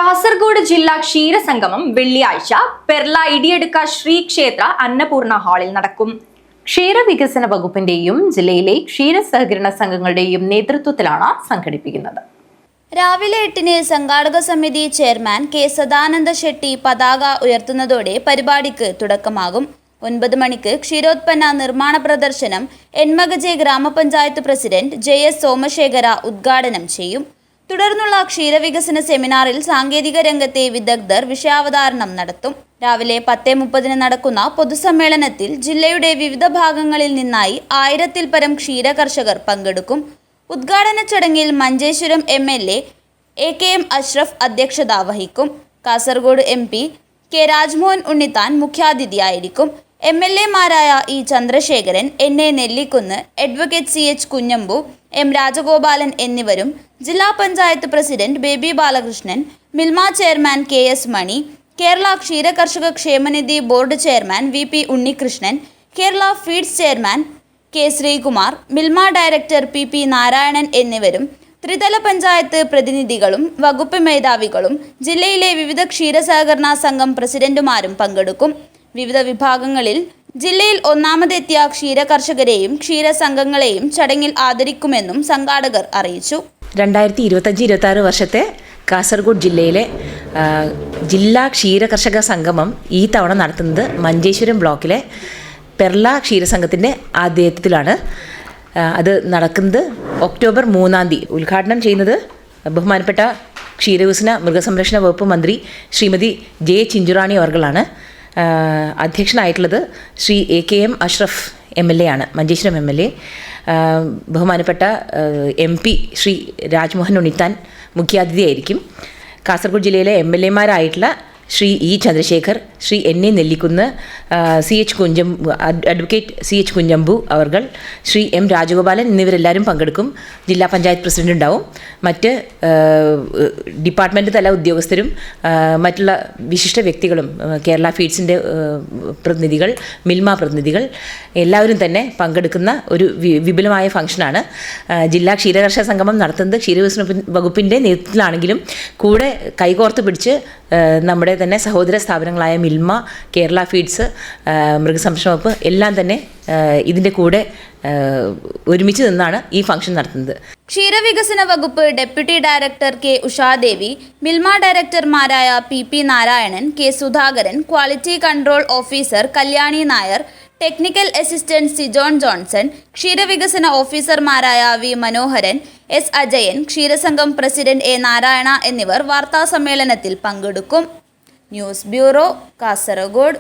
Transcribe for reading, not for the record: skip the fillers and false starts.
കാസർഗോഡ് ജില്ലാ ക്ഷീരസംഗമം വെള്ളിയാഴ്ച പെർള ഇടിയടുക്ക ശ്രീ ക്ഷേത്ര അന്നപൂർണ ഹാളിൽ നടക്കും. ക്ഷീരവികസന വകുപ്പിന്റെയും ജില്ലയിലെ ക്ഷീര സഹകരണ സംഘങ്ങളുടെയും നേതൃത്വത്തിലാണ് സംഘടിപ്പിക്കുന്നത്. രാവിലെ 8-ന് സംഘാടക സമിതി ചെയർമാൻ കെ സദാനന്ദ ഷെട്ടി പതാക ഉയർത്തുന്നതോടെ പരിപാടിക്ക് തുടക്കമാകും. 9 മണിക്ക് ക്ഷീരോത്പന്ന നിർമ്മാണ പ്രദർശനം എൻമകജെ ഗ്രാമപഞ്ചായത്ത് പ്രസിഡന്റ് JS സോമശേഖര ഉദ്ഘാടനം ചെയ്യും. തുടർന്നുള്ള ക്ഷീരവികസന സെമിനാറിൽ സാങ്കേതിക രംഗത്തെ വിദഗ്ധർ വിഷയാവതരണം നടത്തും. രാവിലെ 10:30 നടക്കുന്ന പൊതുസമ്മേളനത്തിൽ ജില്ലയുടെ വിവിധ ഭാഗങ്ങളിൽ നിന്നായി 1000-ൽ പരം ക്ഷീര കർഷകർ പങ്കെടുക്കും. ഉദ്ഘാടന ചടങ്ങിൽ മഞ്ചേശ്വരം MLA AKM അഷ്റഫ് അധ്യക്ഷത വഹിക്കും. കാസർഗോഡ് MP കെ രാജ്മോഹൻ ഉണ്ണിത്താൻ മുഖ്യാതിഥിയായിരിക്കും. MLA-മാരായ E Chandrasekharan, NA Nellikkunnu, advocate CH Kunhambu, M Rajagopalan എന്നിവരും ജില്ലാ panchayat president Baby Balakrishnan, Milma chairman KS Mani, Kerala ക്ഷീര കർഷക ക്ഷേമനിധി board chairman VP Unnikrishnan, Kerala feeds chairman K Sreekumar, Milma director PP Narayanan എന്നിവരും ത്രിതല പഞ്ചായത്ത് പ്രതിനിധികളും വകുപ്പ് മേധാവികളും ജില്ലയിലെ വിവിധ ക്ഷീര സഹകരണ സംഘം പ്രസിഡന്റുമാരും പങ്കെടുക്കും. വിവിധ വിഭാഗങ്ങളിൽ ജില്ലയിൽ ഒന്നാമതെത്തിയ ക്ഷീര കർഷകരെയും ക്ഷീര സംഘങ്ങളെയും ചടങ്ങിൽ ആദരിക്കുമെന്നും സംഘാടകർ അറിയിച്ചു. 2025-26 വർഷത്തെ കാസർഗോഡ് ജില്ലയിലെ ജില്ലാ ക്ഷീര കർഷക സംഗമം ഈ തവണ നടത്തുന്നത് മഞ്ചേശ്വരം ബ്ലോക്കിലെ പെർള ക്ഷീരസംഘത്തിൻ്റെ ആതിഥ്യത്തിലാണ്. അത് നടക്കുന്നത് ഒക്ടോബർ 3-ാം തീയതി. ഉദ്ഘാടനം ചെയ്യുന്നത് ബഹുമാനപ്പെട്ട ക്ഷീരവികസന മൃഗസംരക്ഷണ വകുപ്പ് മന്ത്രി Shrimati J Chinchu Rani അവർകളാണ്. അധ്യക്ഷനായിട്ടുള്ളത് Shri AKM Ashraf MLA ആണ്, മഞ്ചേശ്വരം MLA. ബഹുമാനപ്പെട്ട MP ശ്രീ രാജ്മോഹൻ ഉണ്ണിത്താൻ മുഖ്യാതിഥിയായിരിക്കും. കാസർഗോഡ് ജില്ലയിലെ MLA-മാരായിട്ടുള്ള Shri E Chandrashekhar, Shri NA Nellikkunnu, advocate CH Kunhambu അവർകൾ, ശ്രീ M രാജഗോപാലൻ എന്നിവരെല്ലാവരും പങ്കെടുക്കും. ജില്ലാ പഞ്ചായത്ത് പ്രസിഡന്റ് ഉണ്ടാവും. മറ്റ് ഡിപ്പാർട്ട്മെൻറ്റ് തല ഉദ്യോഗസ്ഥരും മറ്റുള്ള വിശിഷ്ട വ്യക്തികളും, കേരള ഫീഡ്സിൻ്റെ പ്രതിനിധികൾ, മിൽമ പ്രതിനിധികൾ എല്ലാവരും തന്നെ പങ്കെടുക്കുന്ന ഒരു വിപുലമായ ഫംഗ്ഷനാണ്. ജില്ലാ ക്ഷീരകർഷക സംഗമം നടത്തുന്നത് ക്ഷീരവികസന വകുപ്പിൻ്റെ നേതൃത്വത്തിലാണെങ്കിലും കൂടെ കൈകോർത്ത് പിടിച്ച് നമ്മുടെ തന്നെ സഹോദര സ്ഥാപനങ്ങളായ മിൽമ, കേരള ഫീഡ്സ്, മൃഗസംരക്ഷണ വകുപ്പ് എല്ലാം തന്നെ ഇതിൻ്റെ കൂടെ ഒരുമിച്ച് നിന്നാണ് ഈ ഫംഗ്ഷൻ നടത്തുന്നത്. ക്ഷീരവികസന വകുപ്പ് deputy director K Ushadevi, Milma ഡയറക്ടർമാരായ PP Narayanan, K Sudhakaran, quality control officer Kalyani Nair, technical assistant Sijon Johnson, ക്ഷീരവികസന ഓഫീസർമാരായ V മനോഹരൻ, S അജയൻ, ക്ഷീരസംഘം പ്രസിഡന്റ് A നാരായണ എന്നിവർ വാർത്താസമ്മേളനത്തിൽ പങ്കെടുക്കും. News bureau, Kasaragod.